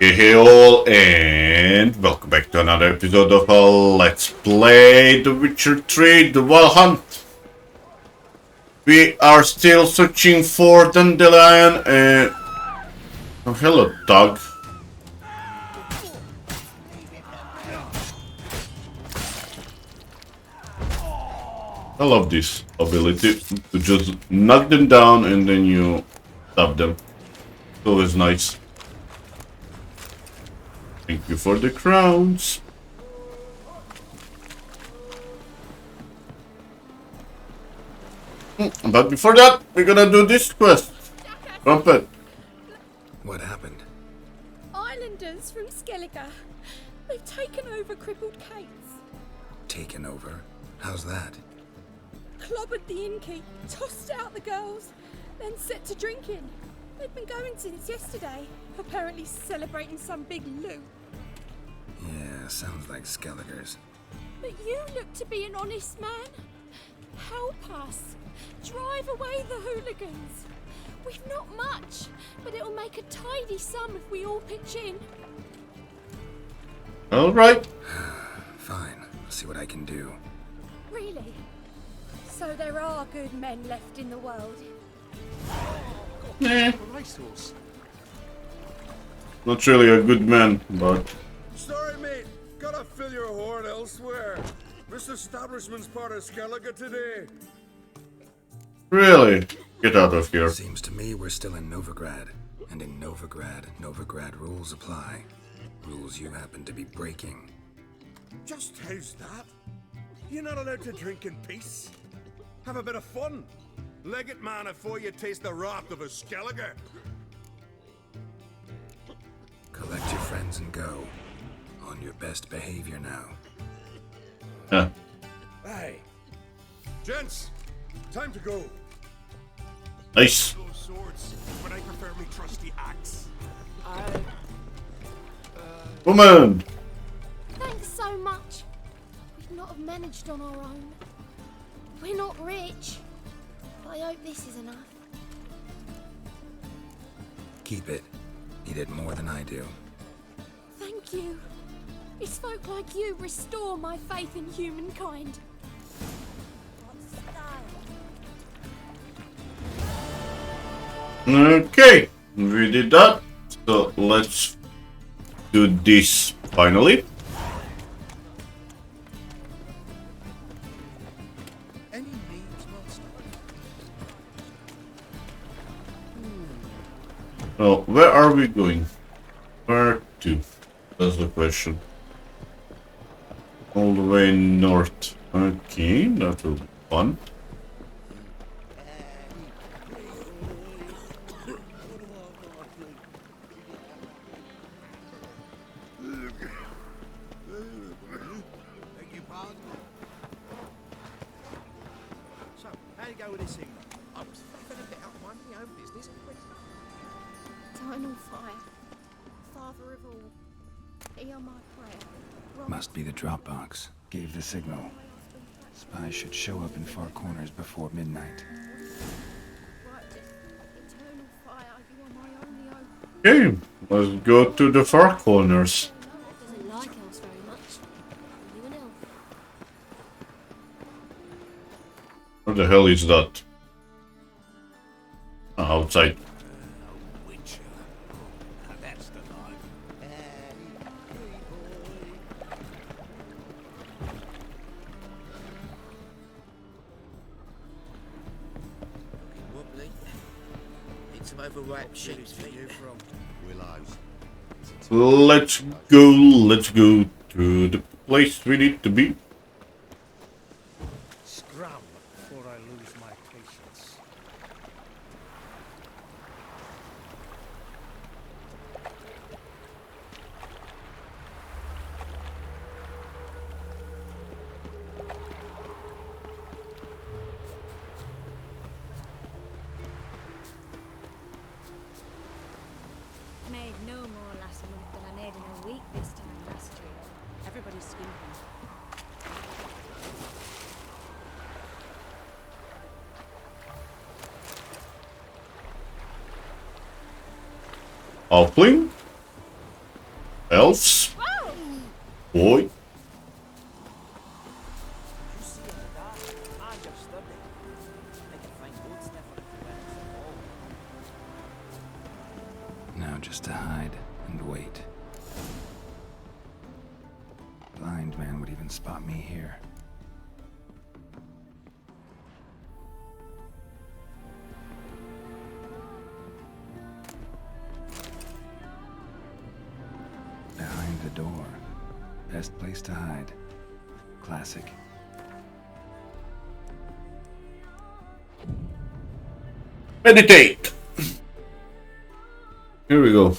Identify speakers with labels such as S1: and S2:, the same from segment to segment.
S1: Hey all, and welcome back to another episode of Let's Play The Witcher 3, The Wild Hunt. We are still searching for Dandelion and... Oh, hello, dog. I love this ability to just knock them down and then you stab them. It's always nice. Thank you for the crowns. But before that, we're gonna do this quest. Trumpet.
S2: What happened?
S3: Islanders from Skellige. They've taken over crippled Kate's.
S2: Taken over? How's that?
S3: Clobbered the innkeep, tossed out the girls, then set to drinking. They've been going since yesterday, apparently celebrating some big loot.
S2: Yeah, sounds like Skellige's.
S3: But you look to be an honest man. Help us. Drive away the hooligans. We've not much, but it'll make a tidy sum if we all pitch in.
S1: Alright.
S3: Fine,
S2: I'll see what I can do.
S3: Really? So there are good men left in the world?
S1: Nah. Not really a good man, but...
S4: Sorry, mate. Gotta fill your horn elsewhere. This establishment's part of Skellige today.
S1: Really? Get out of here.
S2: Seems to me we're still in Novigrad. And in Novigrad rules apply. Rules you happen to be breaking.
S4: Just how's that? You're not allowed to drink in peace? Have a bit of fun. Leg it, man, before you taste the wrath of a Skellige.
S2: Collect your friends and go. On your best behavior now.
S1: Yeah.
S4: Hey. Gents, time to go.
S1: Nice.
S4: Those swords, but I prefer me trusty axe.
S1: Woman!
S3: Thanks so much. We'd not have managed on our own. We're not rich, but I hope this is enough.
S2: Keep it. You did more than I do.
S3: Thank you. It's folk like you restore my faith in humankind.
S1: Okay, we did that. So let's do this finally. So where are we going? Where to? That's the question. All the way north. Okay, that will be fun.
S5: So, how you go with this thing? I'm gonna get up mind my own business.
S3: Eternal fire, Father of all, hear my prayer.
S2: Must be the Dropbox. Gave the signal. Spies should show up in far corners before midnight.
S3: Right, eternal fire, you are my only hope.
S1: Okay, let's go to the far corners.
S3: Doesn't like elves very much. You an elf?
S1: Where the hell is that? Outside.
S5: Overripe shapes for you from
S1: Let's go to the place we need to be.
S6: Scram before I lose my patience.
S7: Made no more last month than I made in a week this time last year. Everybody's skimping.
S1: Halfling? Elves? Boy.
S5: You see in the dark, and you're sturdy. I can find gold sniffer if you win
S2: Now just to hide and wait. Blind man would even spot me here. Behind the door. Best place to hide. Classic.
S1: Meditate. Here we go.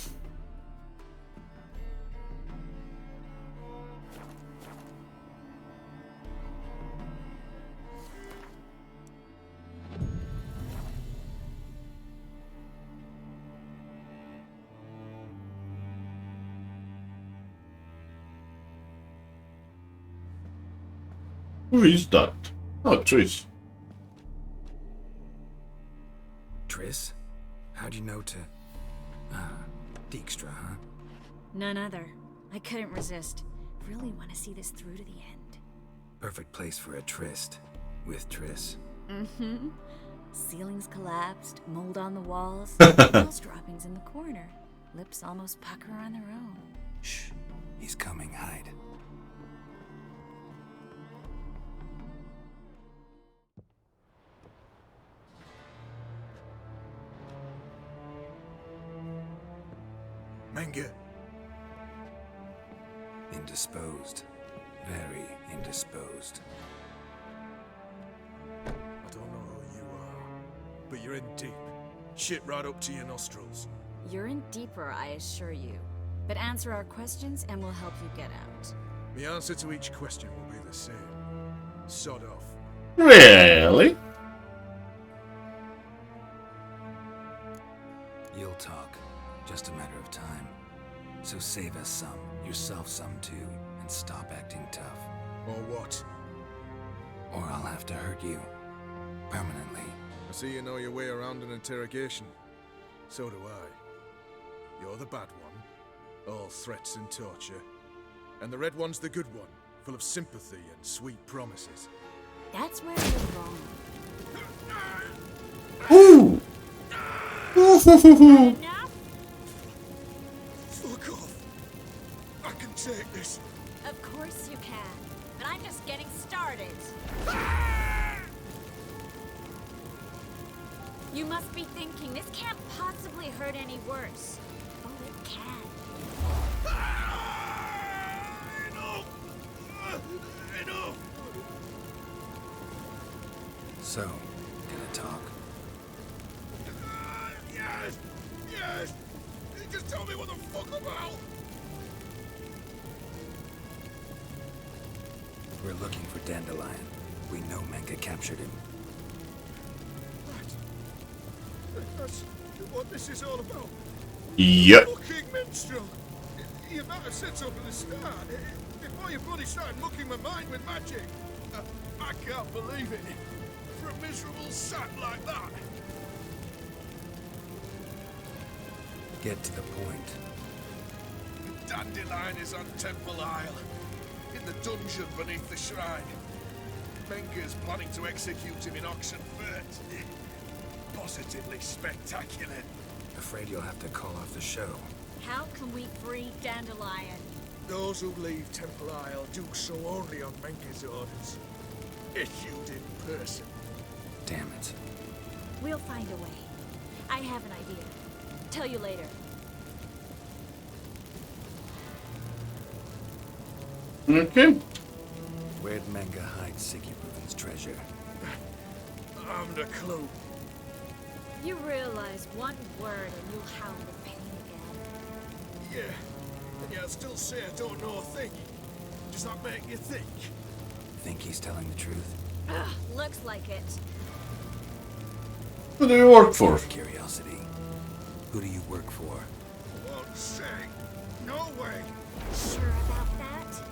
S1: Who is that? Oh, Trish.
S2: Triss? How'd you know to... Dijkstra, huh?
S7: None other. I couldn't resist. Really want to see this through to the end.
S2: Perfect place for a tryst. With Triss.
S7: Mm-hmm. Ceilings collapsed, mold on the walls, nails droppings in the corner. Lips almost pucker on their own.
S2: Shh. He's coming, hide.
S4: Menge.
S2: Indisposed. Very indisposed.
S4: I don't know who you are, but you're in deep. Shit right up to your nostrils.
S7: You're in deeper, I assure you. But answer our questions and we'll help you get out.
S4: The answer to each question will be the same. Sod off.
S1: Really?
S2: You'll talk. Just a matter of time. So save us some, yourself some too, and stop acting tough.
S4: Or what?
S2: Or I'll have to hurt you. Permanently.
S4: I see you know your way around an interrogation. So do I. You're the bad one. All threats and torture. And the red one's the good one, full of sympathy and sweet promises.
S7: That's where you're wrong.
S1: Ooh.
S7: Enough?
S4: Fuck off. I can take this.
S7: Of course you can. But I'm just getting started. You must be thinking, this can't possibly hurt any worse. Oh, it can.
S4: Enough!
S2: So, gonna talk?
S4: Yes! Yes! Just tell me what the fuck about!
S2: We're looking for Dandelion. We know Menka captured him.
S4: Right. That's what this is all about.
S1: Yep.
S4: Fucking minstrel! You might have said so from the start. Before you bloody started mucking my mind with magic. I can't believe it. For a miserable sap like that.
S2: Get to the point.
S4: Dandelion is on Temple Isle. In the dungeon beneath the shrine. Menka's planning to execute him in auction first. Positively spectacular.
S2: Afraid you'll have to call off the show.
S7: How can we free Dandelion?
S4: Those who leave Temple Isle do so only on Menka's orders. Issued in person.
S2: Damn it.
S7: We'll find a way. I have an idea. Tell you later.
S1: Okay.
S2: Where'd Menka hide Sigurbrun's treasure?
S4: I haven't a clue.
S7: You realize one word and you'll howl with pain again.
S4: Yeah, and yet I still say I don't know a thing. Does that make you think?
S2: Think he's telling the truth?
S7: Ugh, looks like it.
S1: Who do you work for?
S2: Curiosity. Who do you work for?
S4: Won't say. No way.
S7: Sure about that?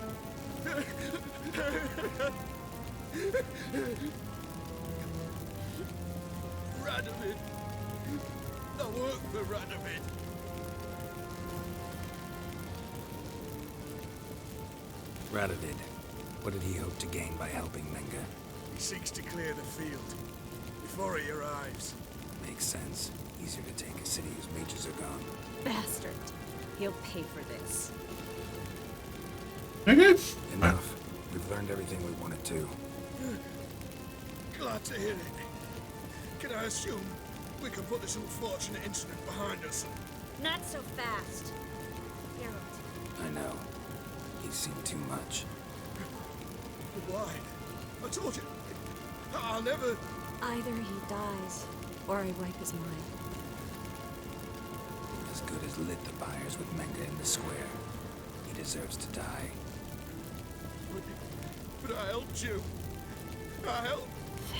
S4: Radovid. I work for Radovid.
S2: Radovid, what did he hope to gain by helping Menga?
S4: He seeks to clear the field before he arrives.
S2: Makes sense. Easier to take a city whose mages are gone.
S7: Bastard. He'll pay for this.
S1: Okay.
S2: Enough. We've learned everything we wanted to.
S4: Glad to hear it. Can I assume we can put this unfortunate incident behind us?
S7: Not so fast. Geralt.
S2: I know. He's seen too much.
S4: But why? I told you. I'll never...
S7: Either he dies, or I wipe his mind.
S2: As good as lit the fires with Menga in the square. He deserves to die.
S4: But I helped you. I helped.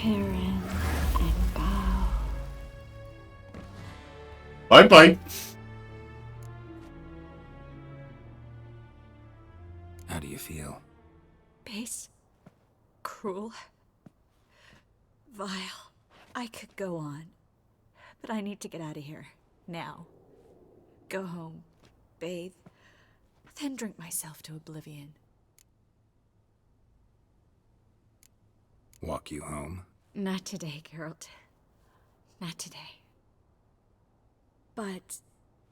S7: Farron and bow.
S1: Bye bye.
S2: How do you feel?
S7: Base. Cruel. Vile. I could go on. But I need to get out of here. Now. Go home. Bathe. Then drink myself to oblivion.
S2: Walk you home?
S7: Not today, Geralt. Not today. But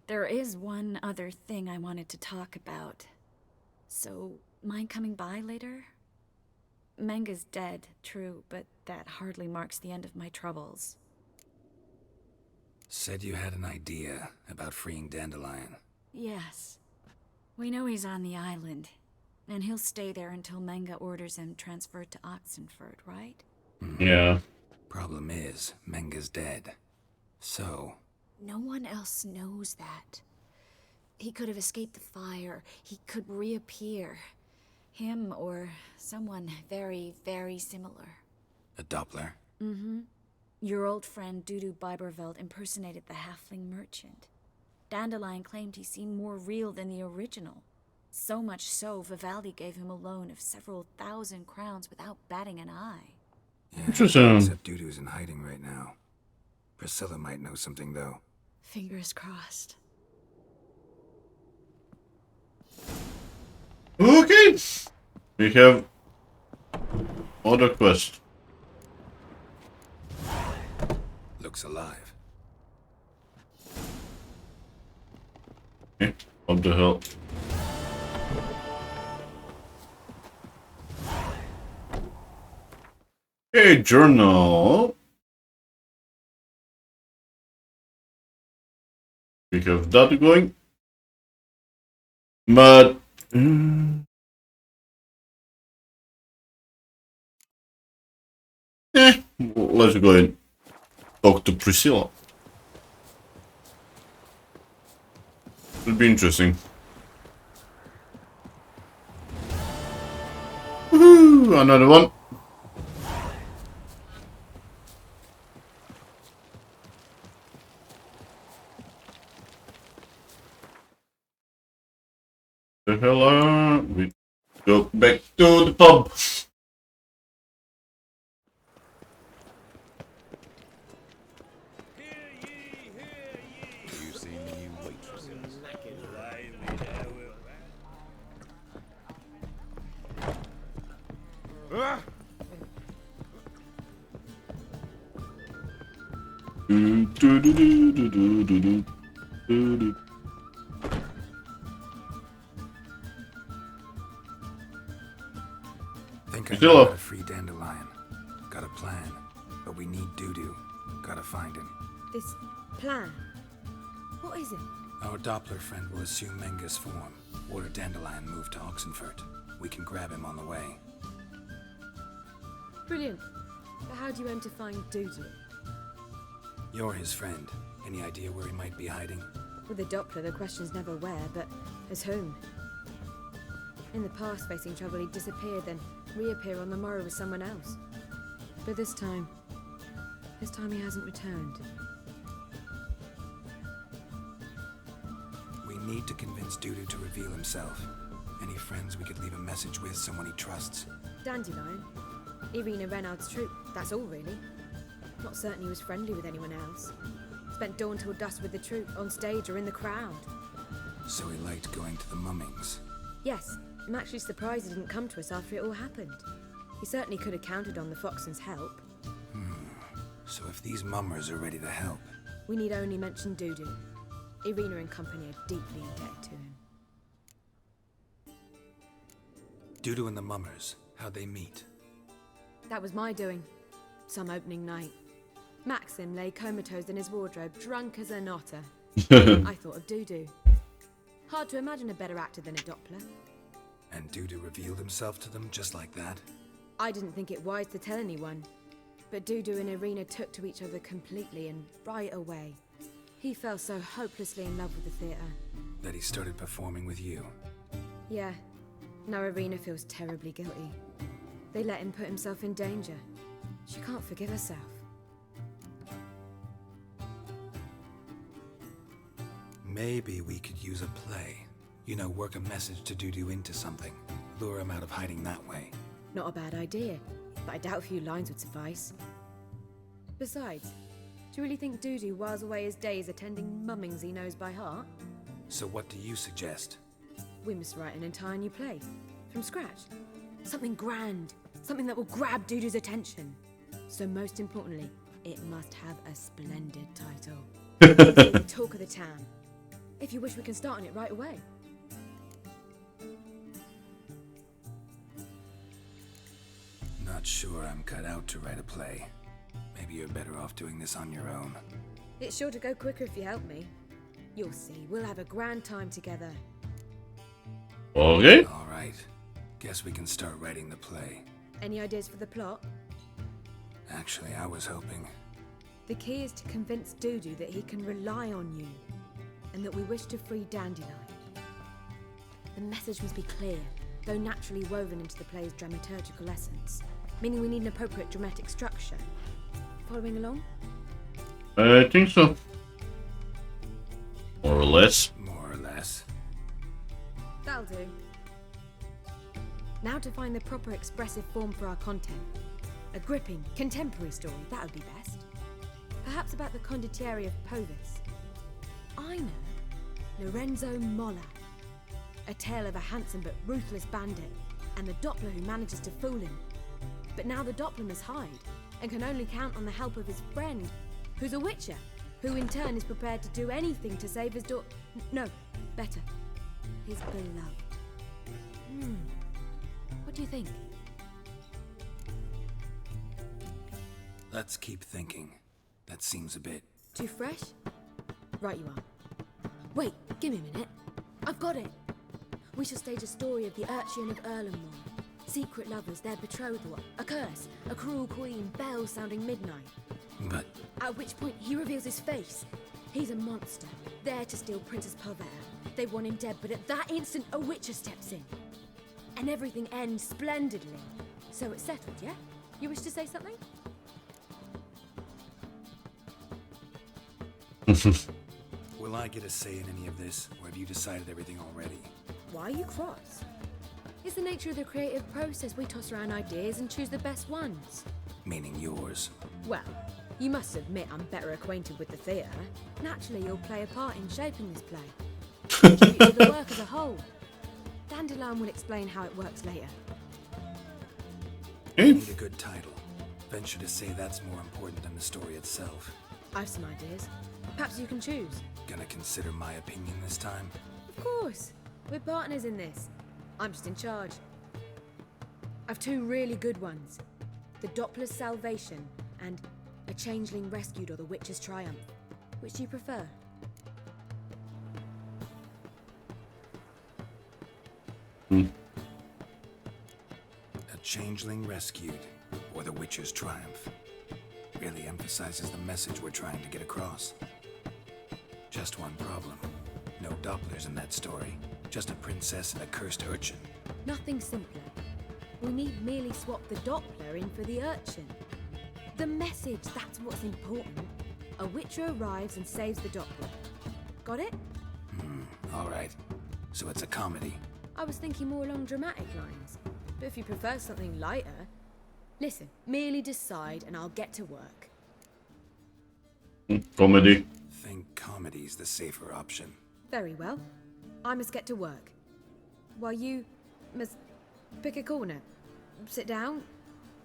S7: there is one other thing I wanted to talk about. So, mind coming by later? Menga's dead, true, but that hardly marks the end of my troubles.
S2: Said you had an idea about freeing Dandelion.
S7: Yes. We know he's on the island, and he'll stay there until Menga orders him transferred to Oxenford, right?
S1: Yeah.
S2: Problem is, Menga's dead. So...
S7: No one else knows that. He could have escaped the fire. He could reappear. Him or someone very, very similar.
S2: a Doppler?
S7: Mm-hmm. Your old friend Dodo Biberveld impersonated the halfling merchant. Dandelion claimed he seemed more real than the original. So much so, Vivaldi gave him a loan of several thousand crowns without batting an eye.
S2: Yeah,
S1: Interesting.
S2: except Dudu's in hiding right now. Priscilla might know something, though.
S7: Fingers crossed.
S1: Okay. We have other quest.
S2: Looks alive.
S1: Okay. What the hell? Okay, journal. We have that going. But let's go and talk to Priscilla. It'll be interesting. Woohoo! Another one. The hell are we? Go back to the pub.
S4: You see me, waitresses. Ah!
S2: Think I
S1: Still
S2: know
S1: up.
S2: how to free Dandelion. Got a plan, but we need Dudu. Gotta find him.
S8: This plan? What is it?
S2: Our Doppler friend will assume Menga's form. Order Dandelion moved to Oxenford. We can grab him on the way.
S8: Brilliant. But how do you aim to find Dodo?
S2: You're his friend. Any idea where he might be hiding?
S8: With the Doppler, the question's never where, but as whom. In the past, facing trouble, he'd disappear, then reappear on the morrow with someone else. But this time he hasn't returned.
S2: We need to convince Dudu to reveal himself. Any friends we could leave a message with, someone he trusts.
S8: Dandelion? Irina Reynard's troop, that's all really. Not certain he was friendly with anyone else. Spent dawn till dusk with the troop, on stage or in the crowd.
S2: So he liked going to the mummings.
S8: Yes, I'm actually surprised he didn't come to us after it all happened. He certainly could have counted on the Foxen's help.
S2: So if these mummers are ready to help,
S8: We need only mention Dodo. Irina and company are deeply indebted to him.
S2: Dodo and the mummers, how'd they meet?
S8: That was my doing. Some opening night. Maxim lay comatose in his wardrobe, drunk as an otter. I thought of Dodo. Hard to imagine a better actor than a Doppler.
S2: And Dodo revealed himself to them just like that?
S8: I didn't think it wise to tell anyone. But Dodo and Irina took to each other completely and right away. He fell so hopelessly in love with the theatre.
S2: That he started performing with you?
S8: Yeah. Now Irina feels terribly guilty. They let him put himself in danger. She can't forgive herself.
S2: Maybe we could use a play. You know, work a message to Dodo into something. Lure him out of hiding that way.
S8: Not a bad idea, but I doubt a few lines would suffice. Besides, do you really think Dodo whiles away his days attending mummings he knows by heart?
S2: So what do you suggest?
S8: We must write an entire new play. From scratch. Something grand. Something that will grab Dodo's attention. So most importantly, it must have a splendid title. The talk of the town. If you wish, we can start on it right away.
S2: Not sure I'm cut out to write a play. Maybe you're better off doing this on your own.
S8: It's sure to go quicker if you help me. You'll see, we'll have a grand time together.
S1: Okay.
S2: All right. Guess we can start writing the play.
S8: Any ideas for the plot?
S2: Actually, I was hoping...
S8: The key is to convince Dodo that he can rely on you, and that we wish to free Dandelion. The message must be clear, though naturally woven into the play's dramaturgical essence, meaning we need an appropriate dramatic structure. Following along?
S1: I think so. More or less.
S2: More or less.
S8: That'll do. Now to find the proper expressive form for our content. A gripping, contemporary story, that would be best. Perhaps about the condottieri of Povis. I know. Lorenzo Molla. A tale of a handsome but ruthless bandit, and the Doppler who manages to fool him. But now the Doppler must hide, and can only count on the help of his friend, who's a witcher, who in turn is prepared to do anything to save his No, better. His beloved. What do you think?
S2: Let's keep thinking. That seems a bit...
S8: Too fresh? Right you are. Wait, give me a minute. I've got it. We shall stage a story of the Urchin of Erlenmore. Secret lovers, their betrothal, a curse, a cruel queen, bells sounding midnight.
S2: But...
S8: At which point he reveals his face. He's a monster, there to steal Princess Pavera. They want him dead, but at that instant a witcher steps in. And everything ends splendidly. So it's settled, yeah? You wish to say something?
S2: Will I get a say in any of this, or have you decided everything already?
S8: Why are you cross? It's the nature of the creative process. We toss around ideas and choose the best ones.
S2: Meaning yours.
S8: Well, you must admit I'm better acquainted with the theatre. Naturally, you'll play a part in shaping this play. Contribute to the work as a whole. Dandelion will explain how it works later.
S2: I need a good title. Venture to say that's more important than the story itself.
S8: I've some ideas. Perhaps you can choose.
S2: Gonna consider my opinion this time?
S8: Of course. We're partners in this. I'm just in charge. I've two really good ones. The Doppler's Salvation and A Changeling Rescued or The Witch's Triumph. Which do you prefer?
S2: A Changeling Rescued, or The Witcher's Triumph. Really emphasizes the message we're trying to get across. Just one problem. No Dopplers in that story. Just a princess and a cursed urchin.
S8: Nothing simpler. We need merely swap the Doppler in for the urchin. The message, that's what's important. A witcher arrives and saves the Doppler. Got it?
S2: Alright. So it's a comedy.
S8: I was thinking more along dramatic lines. But if you prefer something lighter... Listen, merely decide and I'll get to work. while you must pick a corner, sit down,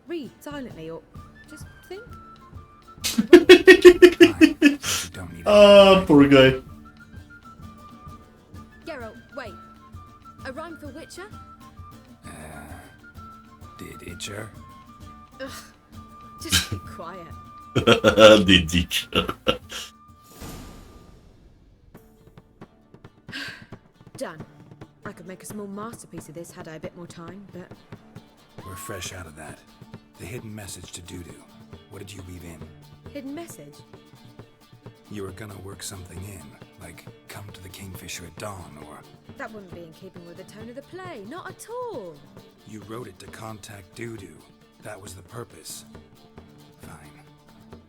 S8: read silently, or just think.
S2: Fine, but you don't need
S1: Ah, poor guy.
S8: Geralt, wait. A rhyme for Witcher?
S2: Did Itcher?
S8: Ugh. Just be quiet.
S1: The dick.
S8: Done. I could make a small masterpiece of this had I a bit more time, but
S2: We're fresh out of that. The hidden message to Dodo. What did you weave in?
S8: hidden message.
S2: You were gonna work something in, like come to the Kingfisher at dawn, or
S8: That wouldn't be in keeping with the tone of the play, not at all.
S2: you wrote it to contact Dodo. That was the purpose. Fine.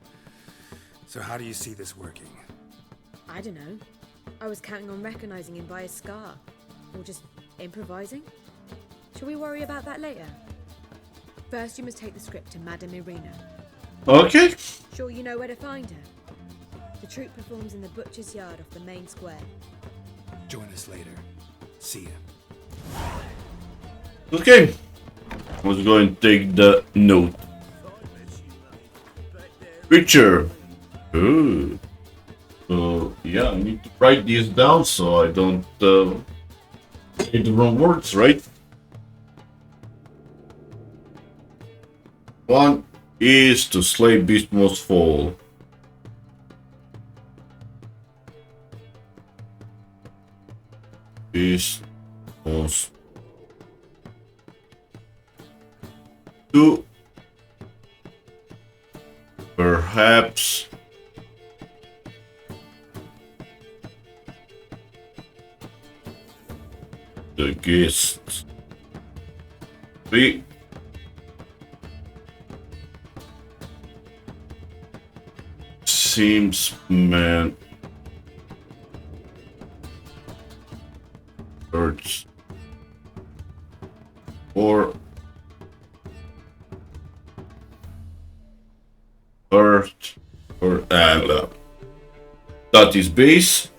S2: So how do you see this working?
S8: I don't know. I was counting on recognizing him by his scar. Or just improvising. Shall we worry about that later? First, you must take the script to Madame Irina.
S1: Okay.
S8: Sure you know where to find her? The troupe performs in the butcher's yard off the main square.
S2: Join us later. See ya.
S1: Okay. I was going to take the note. Picture. Ooh. So yeah, I need to write these down so I don't say the wrong words, right? One is to slay beast must fall. Beast must. Two. Perhaps. The guests. Three. Seems man. Hurts. Or. Hurt. Or. That is base.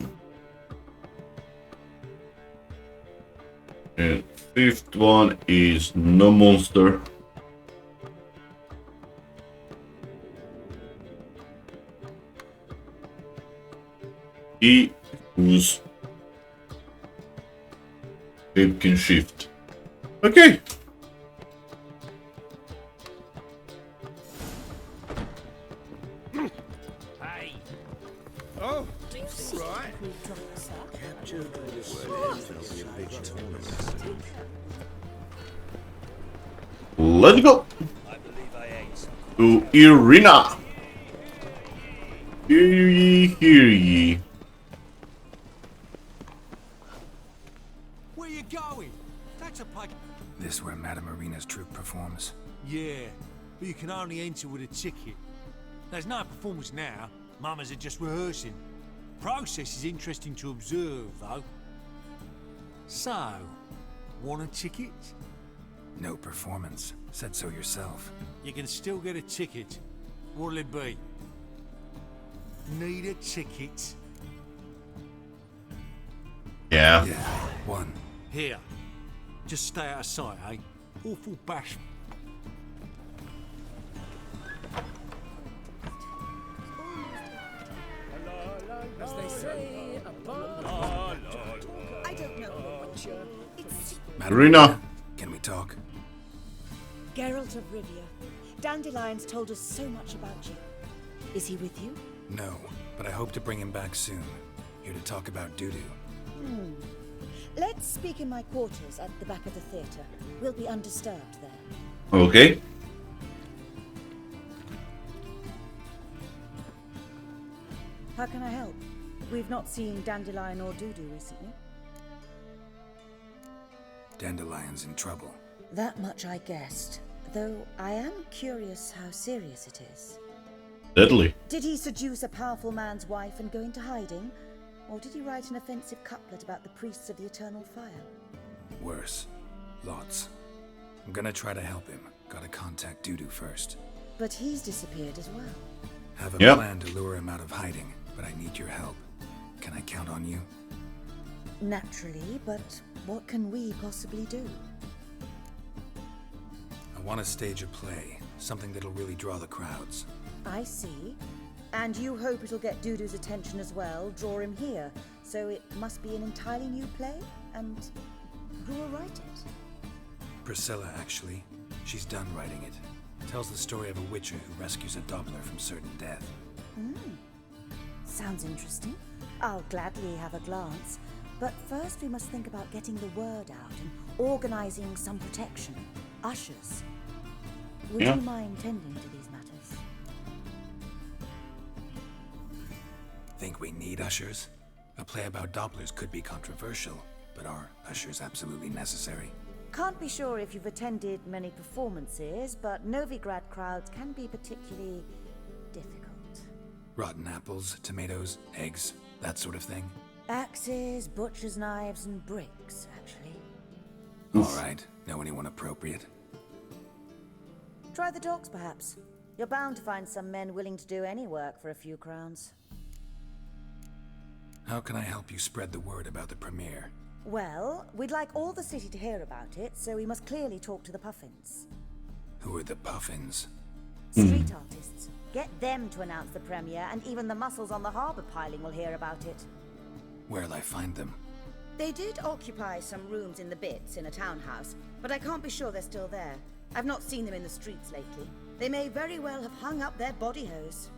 S1: And fifth one is no monster. He whose shape can shift. Okay.
S5: Hey,
S4: Oh,
S3: Do you see
S4: right.
S3: we dropped, sir?
S1: Let's go
S5: I believe I ate some.
S1: to Irina. Hear ye, hear ye.
S9: Where you going? That's a pike.
S2: This where Madame Irina's troupe performs?
S9: Yeah, but you can only enter with a ticket. There's no performance now. Mamas are just rehearsing. Process is interesting to observe, though. So, want a ticket?
S2: No performance. Said so yourself.
S9: You can still get a ticket. What'll it be? Need a ticket?
S1: Yeah.
S2: Yeah, one.
S9: Here. Just stay out of sight, eh? Awful bash.
S5: As they say,
S3: I don't know, Witcher. It's
S2: Madame
S1: Irina.
S2: Can we talk?
S10: Geralt of Rivia. Dandelion's told us so much about you. Is he with you?
S2: No, but I hope to bring him back soon. Here to talk about Dodo.
S10: Let's speak in my quarters at the back of the theatre. We'll be undisturbed there.
S1: Okay.
S10: How can I help? We've not seen Dandelion or Dodo recently.
S2: Dandelion's in trouble.
S10: That much I guessed. Though I am curious how serious it is.
S1: Deadly.
S10: Did he seduce a powerful man's wife and go into hiding? Or did he write an offensive couplet about the priests of the eternal fire?
S2: Worse. Lots. I'm gonna try to help him. Gotta contact Dodo first.
S10: But he's disappeared as well.
S2: Have a
S1: Yep.
S2: plan to lure him out of hiding, but I need your help. Can I count on you?
S10: Naturally, but What can we possibly do?
S2: I want to stage a play, something that'll really draw the crowds.
S10: I see. And you hope it'll get Dodo's attention as well, draw him here. So it must be an entirely new play? And who will write it?
S2: Priscilla, actually. She's done writing it. Tells the story of a witcher who rescues a Doppler from certain death.
S10: Sounds interesting. I'll gladly have a glance. But first we must think about getting the word out and organizing some protection. Ushers. Would you mind tending to these matters?
S2: Think we need ushers? A play about Dopplers could be controversial, but are ushers absolutely necessary?
S10: Can't be sure if you've attended many performances, but Novigrad crowds can be particularly difficult.
S2: Rotten apples, tomatoes, eggs, that sort of thing?
S10: Axes, butcher's knives, and bricks, actually.
S2: Alright, know anyone appropriate?
S10: Try the dogs, perhaps. You're bound to find some men willing to do any work for a few crowns.
S2: How can I help you spread the word about the premiere?
S10: Well, we'd like all the city to hear about it, so we must clearly talk to the Puffins.
S2: Who are the Puffins?
S10: Street artists. Get them to announce the premiere, and even the muscles on the harbour piling will hear about it.
S2: Where'll I find them?
S10: They did occupy some rooms in the Bits in a townhouse, but I can't be sure they're still there. I've not seen them in the streets lately. They may very well have hung up their body hose.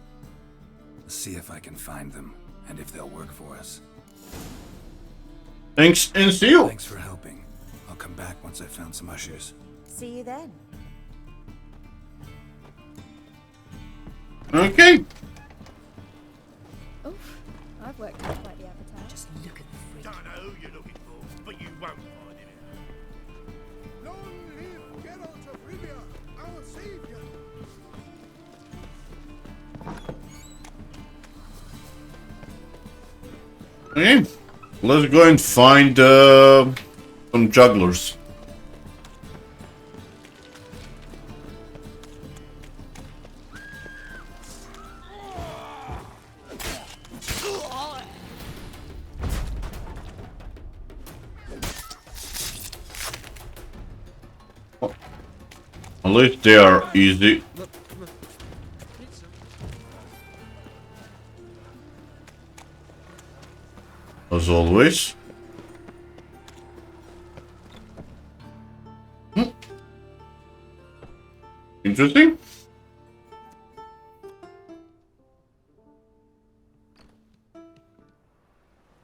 S2: See if I can find them, and if they'll work for us.
S1: Thanks and see you.
S2: Thanks for helping. I'll come back once I've found some ushers.
S10: See you then.
S1: Okay.
S3: Oof, I've worked out quite the appetite.
S10: Just look at the freak.
S6: Don't know who you're looking for, but you won't find him.
S4: Long live Geralt of Rivia, our savior!
S1: Okay. Let's go and find some jugglers. At least they are easy. As always. Interesting.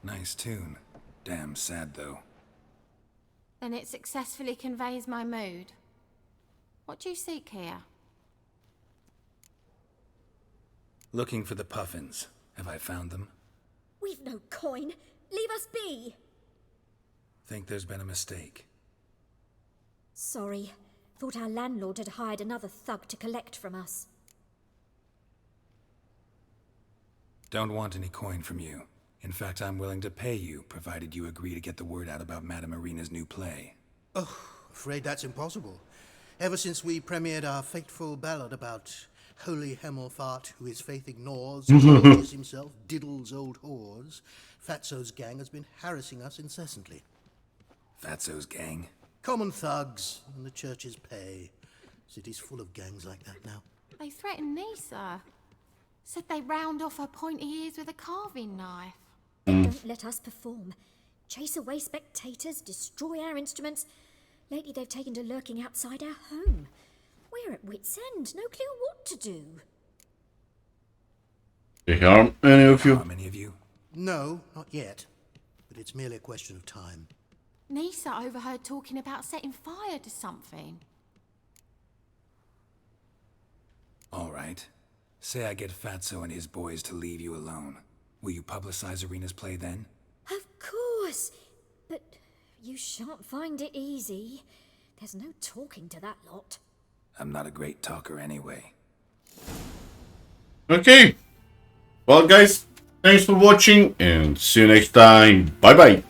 S2: Nice tune. Damn sad, though.
S3: Then it successfully conveys my mood. What do you seek here?
S2: Looking for the Puffins. Have I found them?
S7: We've no coin. Leave us be.
S2: Think there's been a mistake.
S7: Sorry. Thought our landlord had hired another thug to collect from us.
S2: Don't want any coin from you. In fact, I'm willing to pay you, provided you agree to get the word out about Madame Irina's new play.
S11: Oh, afraid that's impossible. Ever since we premiered our fateful ballad about Holy Hemelfart, who his faith ignores, gorges himself, diddles old whores, Fatso's gang has been harassing us incessantly.
S2: Fatso's gang?
S11: Common thugs, and the church's pay. City's full of gangs like that now.
S3: They threatened Nisa. Said they'd round off her pointy ears with a carving knife.
S7: Don't let us perform. Chase away spectators, destroy our instruments. Lately they've taken to lurking outside our home. We're at wit's end, no clue what to do.
S1: They harm any of you?
S2: How many of you?
S11: No, not yet. But it's merely a question of time.
S3: Nisa overheard talking about setting fire to something.
S2: All right. Say I get Fatso and his boys to leave you alone. Will you publicize Irina's play then?
S7: Of course. But you shan't find it easy. There's no talking to that lot.
S2: I'm not a great talker anyway.
S1: Okay. Well, guys, thanks for watching and see you next time. Bye bye.